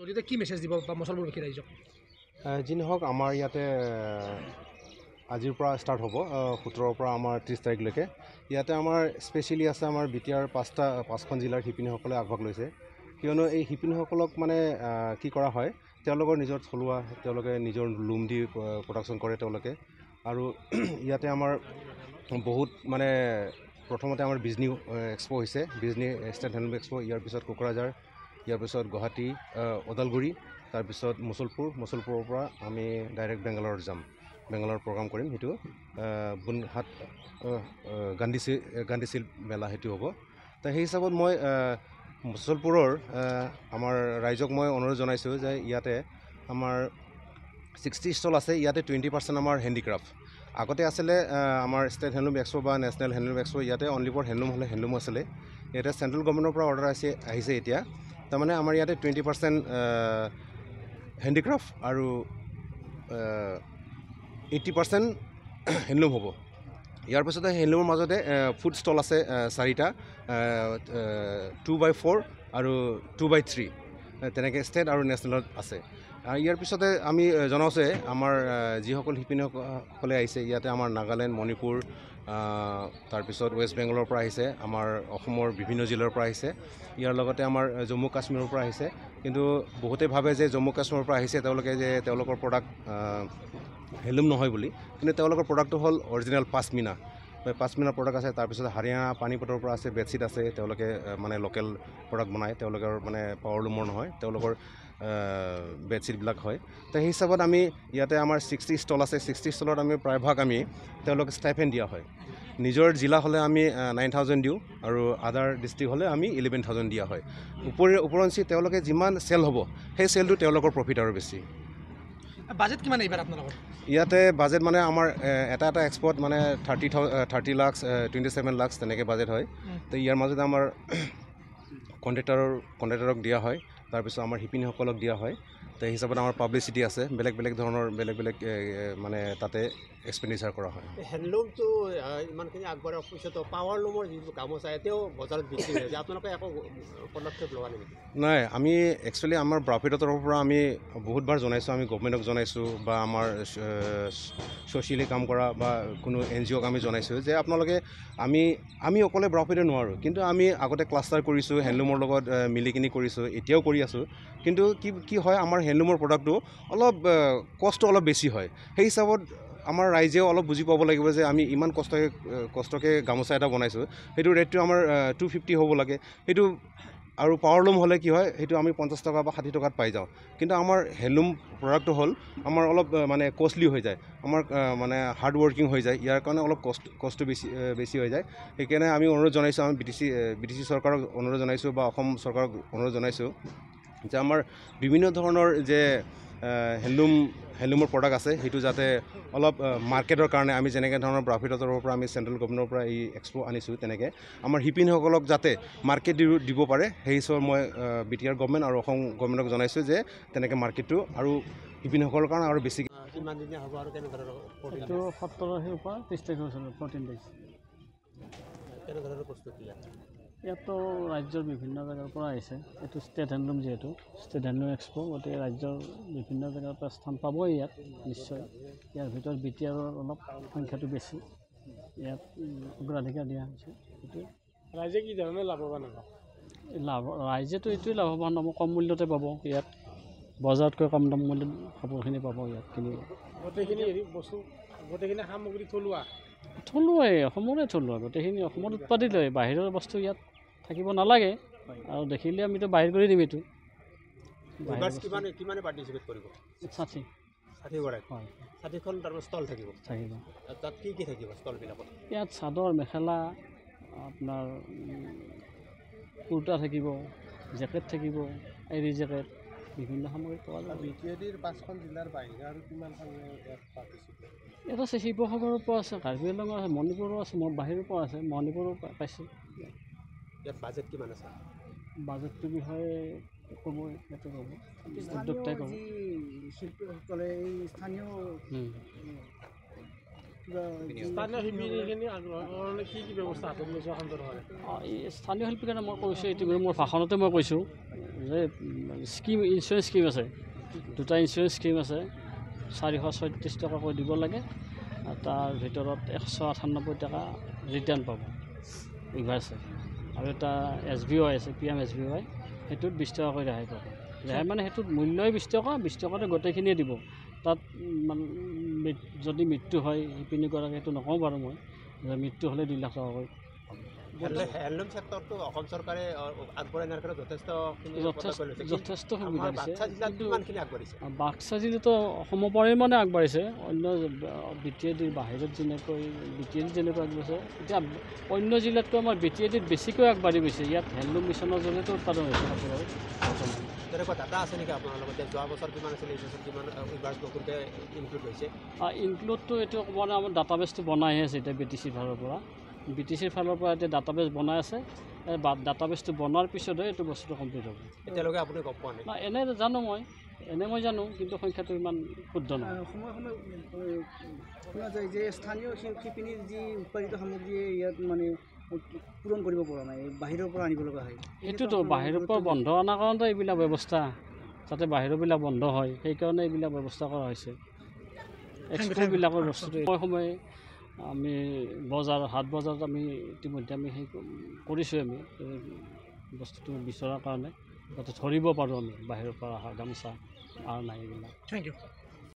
যদি কি মেছেজ দিব বা মছলপুৰবাসী ৰাইজক? যি নহওক আমাৰ ইয়াতে আজিৰ পৰা ষ্টাৰ্ট হ'ব 17ৰ পৰা আমাৰ 30 তাৰিখলৈকে। ইয়াতে আমাৰ স্পেচিয়েলি আছে আমাৰ বিটিআৰ পাঁচখন জিলাৰ শিপিনীসকলে আগভাগ লৈছে। কিয়নো এই শিপিনীসকলক মানে কি কৰা হয়, তেওঁলোকৰ নিজৰ থলুৱা, তেওঁলোকে নিজৰ লুম দি প্ৰডাকশ্যন কৰে তেওঁলোকে। আৰু ইয়াতে আমাৰ বহুত মানে প্ৰথমতে আমাৰ বিজনী এক্সপ' হৈছে, বিজনী ষ্টেট হেণ্ডলুম এক্সপ', ইয়াৰ পিছত কোকৰাঝাৰ, ইয়াৰ পিছত গুৱাহাটী, ওদালগুৰি, তাৰপিছত মুছলপুৰৰ পৰা আমি ডাইৰেক্ট বেংগালুৰুত যাম, বেংগালুৰুত প্ৰগ্ৰাম কৰিম। সেইটো বুনহাট গান্ধীশিল্প মেলা সেইটো হ'ব। তো সেই হিচাপত মই মুছলপুৰৰ আমাৰ ৰাইজক মই অনুৰোধ জনাইছোঁ যে ইয়াতে আমাৰ 60 ষ্টল আছে, ইয়াতে 20% আমাৰ হেণ্ডিক্ৰাফ্ট। আগতে আছিলে আমাৰ ষ্টেট হেণ্ডলুম এক্সপ' বা নেশ্যনেল হেণ্ডলুম এক্সপ', ইয়াতে অনলি ফৰ হেণ্ডলুম হ'লে হেণ্ডলুম আছিলে। ইয়াতে চেণ্ট্ৰেল গভৰ্ণমেণ্টৰ পৰা অৰ্ডাৰ আহিছে এতিয়া। তাৰমানে আমাৰ ইয়াতে 20% হেণ্ডিক্ৰাফ্ট আৰু 80% হেণ্ডলুম হ'ব। ইয়াৰ পিছতে হেণ্ডলুমৰ মাজতে ফুড ষ্টল আছে 4টা, 2x4 আৰু 2x3, তেনেকৈ ষ্টেট আৰু নেশ্যনেলত আছে। ইয়াৰ পিছতে আমি জনাওঁছে আমাৰ যিসকল শিপিনীসকলে আহিছে, ইয়াতে আমাৰ নাগালেণ্ড, মণিপুৰ, তাৰপিছত ৱেষ্ট বেংগলৰ পৰা আহিছে, আমাৰ অসমৰ বিভিন্ন জিলাৰ পৰা আহিছে, ইয়াৰ লগতে আমাৰ জম্মু কাশ্মীৰৰ পৰা আহিছে। কিন্তু বহুতে ভাবে যে জম্মু কাশ্মীৰৰ পৰা আহিছে তেওঁলোকে যে তেওঁলোকৰ প্ৰডাক্ট হেণ্ডলুম নহয় বুলি, কিন্তু তেওঁলোকৰ প্ৰডাক্টটো হ'ল অৰিজিনেল পাছমিনা প্ৰডাক্ট আছে। তাৰপিছত হাৰিয়ানা পানীপতৰ পৰা আছে, বেডশ্বীট আছে, তেওঁলোকে মানে লোকেল প্ৰডাক্ট বনায়, তেওঁলোকৰ মানে পাৱাৰলুমৰ নহয়, তেওঁলোকৰ বেডশ্বীটবিলাক হয়। তো সেই হিচাপত আমি ইয়াতে আমাৰ 60 ষ্টল আছে, 60 ষ্টলত আমি প্ৰায়ভাগ আমি তেওঁলোকে ষ্টাইপেণ্ড দিয়া হয়। নিজৰ জিলা হ'লে আমি 9,000 দিওঁ আৰু আদাৰ ডিষ্ট্ৰিক্ট হ'লে আমি 11,000 দিয়া হয়। ওপৰঞ্চি তেওঁলোকে যিমান চেল হ'ব সেই চেলটো তেওঁলোকৰ প্ৰফিট আৰু বেছি। বাজেট কিমান এইবাৰ আপোনালোকৰ? ইয়াতে বাজেট মানে আমাৰ এটা এক্সপ'ত মানে 30 লাখ 27 লাখ তেনেকৈ বাজেট হয়। তো ইয়াৰ মাজতে আমাৰ কণ্ট্ৰেক্টৰক দিয়া হয়, তাৰপিছত আমাৰ শিপিনীসকলক দিয়া হয়। তো সেই হিচাপত আমাৰ পাব্লিচিটি আছে, বেলেগ ধৰণৰ বেলেগ মানে তাতে এক্সপেণ্ডিচাৰ কৰা হয়। হেণ্ডলুমটো ইমানখিনি আগবঢ়াৰ পিছতো পাৱাৰলুমৰ যিটো গামোচা এতিয়াও বজাৰত বিক্ৰী হৈ আছে, আপোনালোকে একো পদক্ষেপ লোৱা নেকি? নাই, আমি একচুৱেলি আমাৰ ব্ৰাফিটৰ তৰফৰ পৰা আমি বহুতবাৰ জনাইছোঁ, আমি গভৰ্ণমেণ্টক জনাইছোঁ বা আমাৰ ছ'চিয়েলি কাম কৰা বা কোনো NGOক আমি জনাইছোঁ যে আপোনালোকে আমি অকলে ব্ৰাফিটে নোৱাৰোঁ, কিন্তু আমি আগতে ক্লাষ্টাৰ কৰিছোঁ, হেণ্ডলুমৰ লগত মিলিকিনি কৰিছোঁ, এতিয়াও কৰি আছোঁ। কিন্তু কি হয়, আমাৰ হেণ্ডলুমৰ প্ৰডাক্টটো অলপ কষ্ট অলপ বেছি হয়। সেই হিচাপত আমাৰ ৰাইজেও অলপ বুজি পাব লাগিব যে আমি ইমান কষ্টকৈ গামোচা এটা বনাইছোঁ, সেইটো ৰেটটো আমাৰ 250 হ'ব লাগে। সেইটো আৰু পাৱাৰলুম হ'লে কি হয়, সেইটো আমি 50 টকা বা 60 টকাত পাই যাওঁ। কিন্তু আমাৰ হেণ্ডলুম প্ৰডাক্টটো হ'ল আমাৰ অলপ মানে কষ্টলি হৈ যায়, আমাৰ মানে হাৰ্ড ৱৰ্কিং হৈ যায়, ইয়াৰ কাৰণে অলপ কষ্ট বেছি হৈ যায়। সেইকাৰণে আমি অনুৰোধ জনাইছোঁ, আমি BTC চৰকাৰক অনুৰোধ জনাইছোঁ বা অসম চৰকাৰক অনুৰোধ জনাইছোঁ যে আমাৰ বিভিন্ন ধৰণৰ যে হেণ্ডলুমৰ প্ৰডাক্ট আছে, সেইটো যাতে অলপ মাৰ্কেটৰ কাৰণে আমি যেনেকৈ ধৰণৰ ব্ৰাফিটৰ তৰফৰ পৰা আমি চেণ্ট্ৰেল গভৰ্ণমেণ্টৰ পৰা এই এক্সপ' আনিছোঁ, তেনেকৈ আমাৰ শিপিনীসকলক যাতে মাৰ্কেট দিব পাৰে, সেই হিচাপত মই BTR গভৰ্ণমেণ্ট আৰু অসম গভৰ্ণমেণ্টক জনাইছোঁ যে তেনেকৈ মাৰ্কেটটো আৰু শিপিনীসকলৰ কাৰণে আৰু বেছি। কিমান দিনীয়া হ'ব আৰু কেনেধৰণৰ? এইটো 17 তাৰিখৰ পৰা 30 তাৰিখৰ 14 days। কেনেধৰণৰ প্ৰস্তুতি? ইয়াতো ৰাজ্যৰ বিভিন্ন জেগাৰ পৰা আহিছে, এইটো ষ্টেট হেণ্ডলুম, যিহেতু ষ্টেট হেণ্ডলুম এক্সপ', গতিকে ৰাজ্যৰ বিভিন্ন জেগাৰ পৰা স্থান পাবই ইয়াত নিশ্চয়। ইয়াৰ ভিতৰত BTRৰ অলপ সংখ্যাটো বেছি, ইয়াত অগ্ৰাধিকাৰ দিয়া হৈছে। সেইটোৱে। ৰাইজে কি ধৰণে লাভৱান হ'ব? ৰাইজেতো এইটোৱে লাভৱান হ'ব, কম মূল্যতে পাব ইয়াত, বজাৰতকৈ কম দাম মূল্যত কাপোৰখিনি পাব ইয়াত কিনিব। গোটেইখিনি সামগ্ৰী থলুৱাই, অসমৰে থলুৱা, গোটেইখিনি অসমত উৎপাদিত হয়। বাহিৰৰ বস্তু ইয়াত থাকিব নালাগে, আৰু দেখিলে আমিতো বাহিৰ কৰি দিম এইটো। কিমানে পাৰ্টিচিপেট কৰিব? 60 গৰাকী? হয়। 60খন তাৰমানে ষ্টল থাকিব। তাত কি থাকিব ষ্টলবিলাকত? ইয়াত চাদৰ, মেখেলা, আপোনাৰ কুৰ্তা থাকিব, জেকেট থাকিব, এৰী জেকেট, বিভিন্ন সামগ্ৰী পোৱা যাব। BTADৰ 5খন জিলাৰ বাহিৰে আৰু কিমানখন ইয়াত পাৰ্টিচিপেট? ইয়াত আছে শিৱসাগৰৰ পৰা আছে, কাৰ্বি আংলঙৰ আছে, মণিপুৰৰ আছে, বাহিৰৰ পৰা আছে, মণিপুৰৰ পাইছে। ইয়াত বাজেট কিমান আছে? বাজেটটোৰ বিষয়ে ক'বই, সেইটো ক'ব উদ্যোক্তাই ক'ব। শিল্পীসকলে এই স্থানীয় কিবা স্থানীয় শিল্পীখিনি আগ্ৰহৰ কি কি ব্যৱস্থা হাতত লৈছে সন্তৰ্ভে এই স্থানীয় শিল্পীৰ কাৰণে মই কৈছোঁ ইতিমধ্যে মোৰ ভাষণতে মই কৈছোঁ যে স্কিম ইঞ্চুৰেঞ্চ স্কিম আছে, 2টা ইঞ্চুৰেঞ্চ স্কিম আছে, 436 টকাকৈ দিব লাগে, তাৰ ভিতৰত 198 টকা ৰিটাৰ্ণ পাব ৰিভাৰ্ছে, আৰু এটা SBY আছে, PM SBY, সেইটোত 20 টকাকৈ ৰেহাই পাব। ৰেহাই মানে সেইটোত মূল্যই 20 টকা, 20 টকাতে গোটেইখিনিয়ে দিব। তাত যদি মৃত্যু হয় শিপিনীগৰাকী, সেইটো নকওঁ বাৰু মই, যে মৃত্যু হ'লে 2 লাখ টকাকৈ। হেণ্ডলুম ছেক্টৰটো অসম চৰকাৰে আগবঢ়াই নিয়াৰ কাৰণে যথেষ্ট সুবিধা দিছে। কিমানখিনি আগবাঢ়িছে? বাক্সা জিলাতো সমপৰিমাণে আগবাঢ়িছে, অন্য BTADৰ বাহিৰত যেনেকৈ BTAD যেনেকৈ আগবাঢ়িছে, এতিয়া অন্য জিলাতকৈ আমাৰ BTADত বেছিকৈ আগবাঢ়ি গৈছে। ইয়াত হেণ্ডলুম মিছনৰ জৰিয়তে উৎপাদন হৈছে কাপোৰৰ বৰ্তমান। তেনেকুৱা ডাটা আছে নেকি আপোনাৰ লগত? যোৱা বছৰ কিমান আছিল, এই বছৰ কিমান এইবাৰ নতুনকৈ ইনক্লুড হৈছে? ইনক্লুডটো এইটো মানে আমাৰ ডাটাবেছটো বনাইহে আছে এতিয়া BTCৰ ফালৰ পৰা। BTCৰ ফালৰ পৰা এতিয়া ডাটাবেছ বনাই আছে, ডাটাবেছটো বনোৱাৰ পিছতহে এইটো বস্তুটো কমপ্লিট হ'ব। এতিয়ালৈকে আপুনি গম পোৱা নাই? এনে জানো মই জানো, কিন্তু সংখ্যাটো ইমান শুদ্ধ নহয়। সময়ে শুনা যায় যে স্থানীয় শিপিনীৰ যি উৎপাদিত সামগ্ৰী ইয়াত মানে পূৰণ কৰিব পৰা নাই, বাহিৰৰ পৰা আনিব লগা হয়। এইটোতো বাহিৰৰ পৰা বন্ধ অনাৰ কাৰণতে এইবিলাক ব্যৱস্থা, যাতে বাহিৰৰবিলাক বন্ধ হয়, সেইকাৰণে এইবিলাক ব্যৱস্থা কৰা হৈছে। এক্সপ'ৰ্টবিলাকৰ বস্তুটো সময়ে আমি হাট বজাৰত আমি ইতিমধ্যে আমি সেই কৰিছোঁ, আমি বস্তুটো বিচৰাৰ কাৰণে যাতে ধৰিব পাৰোঁ আমি বাহিৰৰ পৰা অহা গামোচা আৰু নাই এইবিলাক। Thank U.